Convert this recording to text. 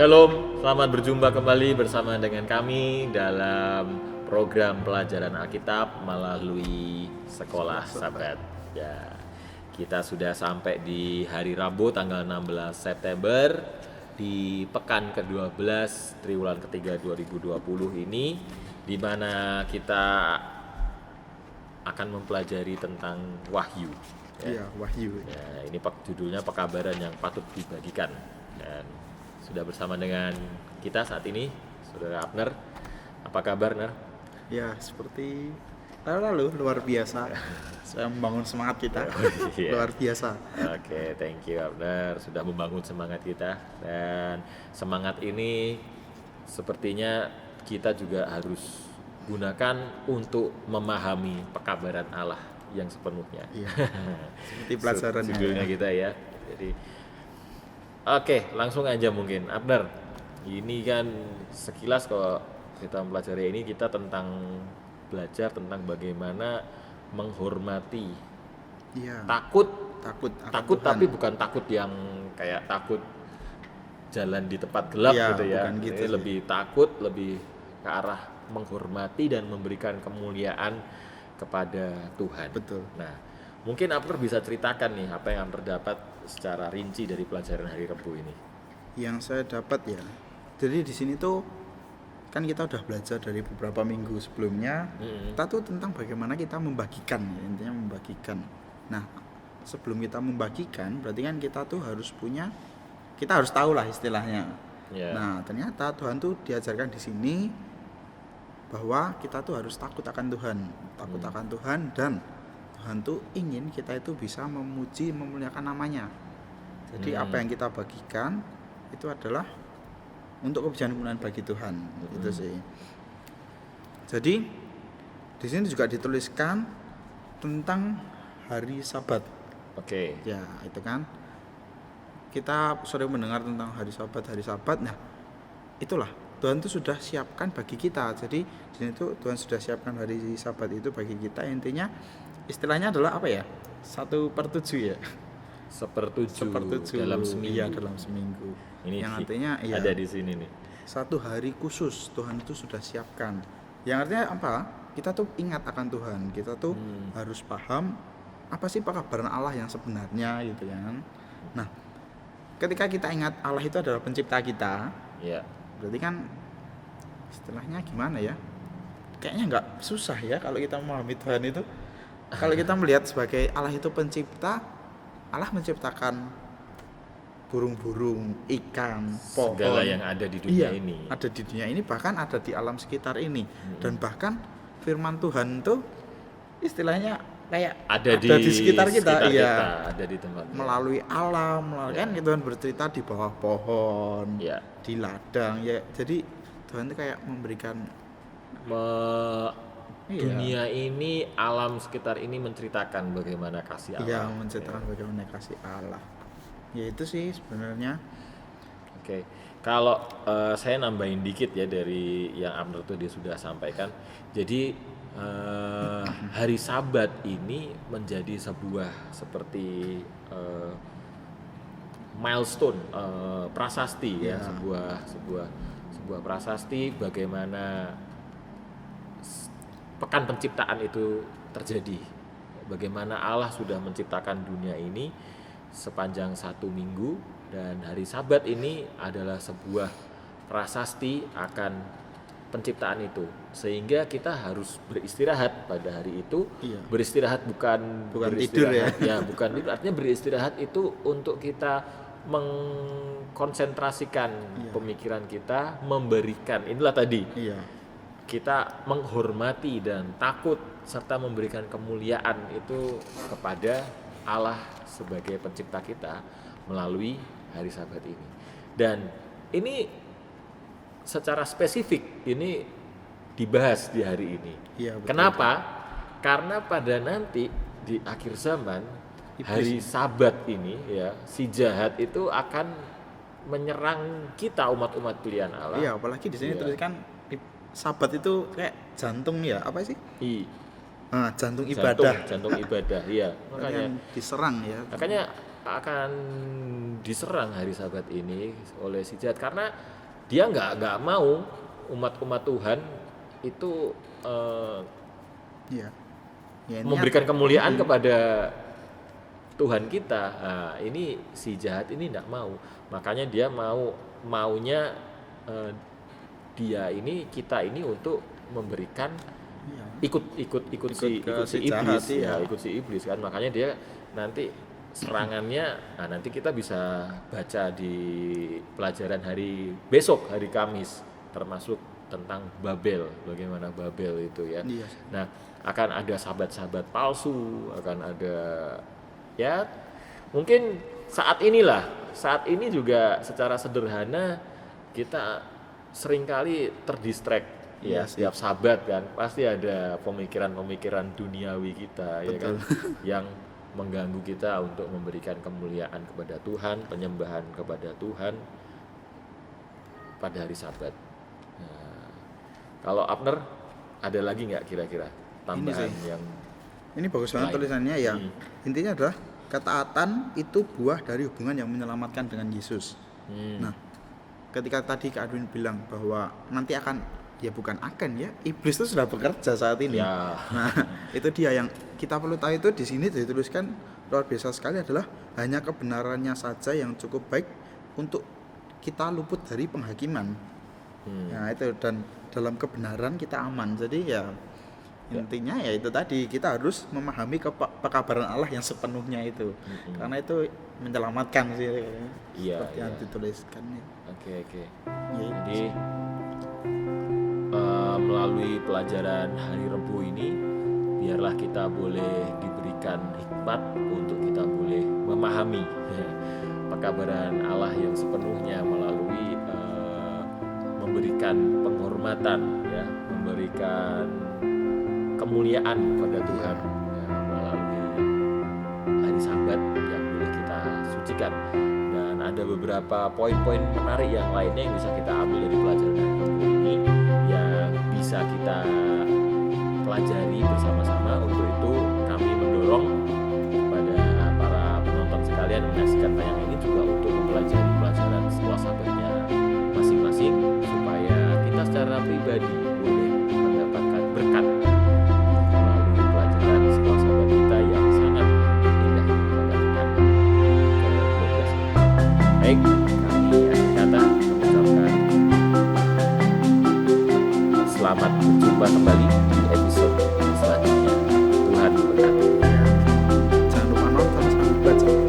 Shalom, selamat berjumpa kembali bersama dengan kami dalam program pelajaran Alkitab melalui Sekolah Sabat. Ya, kita sudah sampai di hari Rabu tanggal 16 September di pekan ke-12 triwulan ketiga 2020 ini, di mana kita akan mempelajari tentang Wahyu. Iya, Wahyu. Ya, ini judulnya pekabaran yang patut dibagikan. Dan sudah bersama dengan kita saat ini Saudara Abner. Apa kabar, Ner? Ya, seperti lalu luar biasa. Saya membangun semangat kita. Iya. Luar biasa. Oke, thank you Abner sudah membangun semangat kita. Dan semangat ini sepertinya kita juga harus gunakan untuk memahami pekabaran Allah yang sepenuhnya. Iya. Seperti pelajarannya. Judulnya kita ya. Jadi oke, langsung aja mungkin Abner. Ini kan sekilas kalau kita mempelajari ini, kita belajar tentang bagaimana menghormati. Iya. Takut akan takut Tuhan. tapi bukan takut yang kayak takut jalan di tempat gelap Iya, gitu ya. bukan gitu Ini sih. lebih takut, lebih ke arah menghormati dan memberikan kemuliaan kepada Tuhan. Betul. Nah, mungkin Abner bisa ceritakan nih apa yang Abner dapat secara rinci dari pelajaran hari Rabu ini. Yang saya dapat ya. Jadi di sini tuh kan kita udah belajar dari beberapa minggu sebelumnya. Kita tuh tentang bagaimana kita membagikan, ya, intinya membagikan. Nah, sebelum kita membagikan, berarti kan kita tuh kita harus tahu lah istilahnya. Ya. Nah, ternyata Tuhan tuh diajarkan di sini bahwa kita tuh harus takut akan Tuhan, akan Tuhan, dan Tuhan tuh ingin kita itu bisa memuji, memuliakan namanya. Jadi apa yang kita bagikan itu adalah untuk kemuliaan bagi Tuhan, itu sih. Jadi di sini juga dituliskan tentang hari Sabat. Oke. Ya, itu kan. Kita sering mendengar tentang hari Sabat. Nah, itulah Tuhan itu sudah siapkan bagi kita. Jadi di sini tuh Tuhan sudah siapkan hari Sabat itu bagi kita. Intinya istilahnya adalah apa ya? 1/7 ya. Sepertujuh dalam seminggu. Iya, dalam seminggu. Ini yang artinya ya, ada di sini nih. satu hari khusus Tuhan itu sudah siapkan. Yang artinya apa? Kita tuh ingat akan Tuhan. Kita tuh harus paham apa sih pekabaran Allah yang sebenarnya gitu kan. Nah, ketika kita ingat Allah itu adalah pencipta kita, Iya. berarti kan istilahnya gimana ya? Kayaknya nggak susah ya kalau kita memahami Tuhan itu. Kalau kita melihat sebagai Allah itu pencipta, Allah menciptakan burung-burung, ikan, pohon, Segala yang ada di dunia ini. ada di dunia ini, bahkan ada di alam sekitar ini. Dan bahkan firman Tuhan itu istilahnya kayak Ada di sekitar kita, ada di tempat. melalui alam, kan Tuhan bercerita di bawah pohon, Ya. di ladang ya. Jadi Tuhan itu kayak memberikan Dunia ini, alam sekitar ini menceritakan bagaimana kasih Allah. menceritakan bagaimana kasih Allah. Ya itu sih sebenarnya. Oke. Kalau saya nambahin dikit ya dari yang Abner tuh dia sudah sampaikan. Jadi hari Sabat ini menjadi sebuah seperti milestone, prasasti ya, sebuah prasasti bagaimana pekan penciptaan itu terjadi. Bagaimana Allah sudah menciptakan dunia ini sepanjang 1 minggu, dan hari Sabat ini adalah sebuah prasasti akan penciptaan itu, sehingga kita harus beristirahat pada hari itu. Iya. Beristirahat bukan tidur ya. Bukan tidur, artinya beristirahat itu untuk kita mengkonsentrasikan pemikiran kita, memberikan, inilah tadi Iya. kita menghormati dan takut serta memberikan kemuliaan itu kepada Allah sebagai pencipta kita melalui hari Sabat ini. Dan ini secara spesifik ini dibahas di hari ini. Iya, betul. Kenapa? Karena pada nanti di akhir zaman hari Sabat ini ya, si jahat itu akan menyerang kita umat-umat pilihan Allah. Iya, apalagi di sini tuliskan Sabat itu kayak jantung ya, apa sih? jantung ibadah. Jantung ibadah, iya. Makanya diserang ya. Makanya akan diserang hari Sabat ini oleh si jahat karena dia nggak mau umat Tuhan itu Iya. Ya, ini memberikan kemuliaan kepada Tuhan kita. Nah, ini si jahat ini tidak mau, makanya dia maunya dia ini kita ini untuk memberikan Iya. ikut si jahat, iblis iya. ya, ikut si iblis kan, makanya dia nanti serangannya. Nah, nanti kita bisa baca di pelajaran hari besok, hari Kamis, termasuk tentang Babel, bagaimana Babel itu ya. Iya. Nah, akan ada sahabat-sahabat palsu, akan ada ya mungkin saat ini juga secara sederhana kita seringkali terdistract ya. Iya sih. Setiap sahabat kan pasti ada pemikiran-pemikiran duniawi kita ya kan, yang mengganggu kita untuk memberikan kemuliaan kepada Tuhan, penyembahan kepada Tuhan pada hari Sabat. Nah, kalau Abner ada lagi nggak kira-kira tambahan yang Ini bagus banget lain? tulisannya ya. Intinya adalah ketaatan itu buah dari hubungan yang menyelamatkan dengan Yesus. Nah, ketika tadi Kak Adwin bilang bahwa nanti akan, ya bukan akan ya, iblis itu sudah bekerja saat ini. Ya. Nah, itu dia yang kita perlu tahu. Itu di sini dituliskan luar biasa sekali, adalah hanya kebenarannya saja yang cukup baik untuk kita luput dari penghakiman. Nah, itu, dan dalam kebenaran kita aman. Jadi ya intinya ya itu tadi, kita harus memahami pekabaran Allah yang sepenuhnya itu. Karena itu menyelamatkan sih, Iya, seperti yang iya. dituliskan ya. Oke. Ya, Jadi melalui pelajaran hari Rabu ini, biarlah kita boleh diberikan hikmat untuk kita boleh memahami pekabaran Allah yang sepenuhnya melalui memberikan penghormatan ya, memberikan kemuliaan kepada Tuhan ya, melalui hari Sabat yang boleh kita sucikan. Dan ada beberapa poin-poin menarik yang lainnya yang bisa kita ambil dari pelajaran hari Rabu ini, yang bisa kita pelajari bersama-sama. Untuk itu kami mendorong kepada para penonton sekalian yang menyaksikan tayangan ini juga untuk mempelajari pelajaran sekolah sahabatnya masing-masing, supaya kita secara pribadi boleh mendapatkan berkat melalui pelajaran sekolah sahabat kita yang sangat indah pada Tuhan ke-12 ini. Baik, kami akhir kata mengucapkan selamat berjumpa kembali di episode selanjutnya. Tuhan memberkati. jangan lupa nonton sampai baca.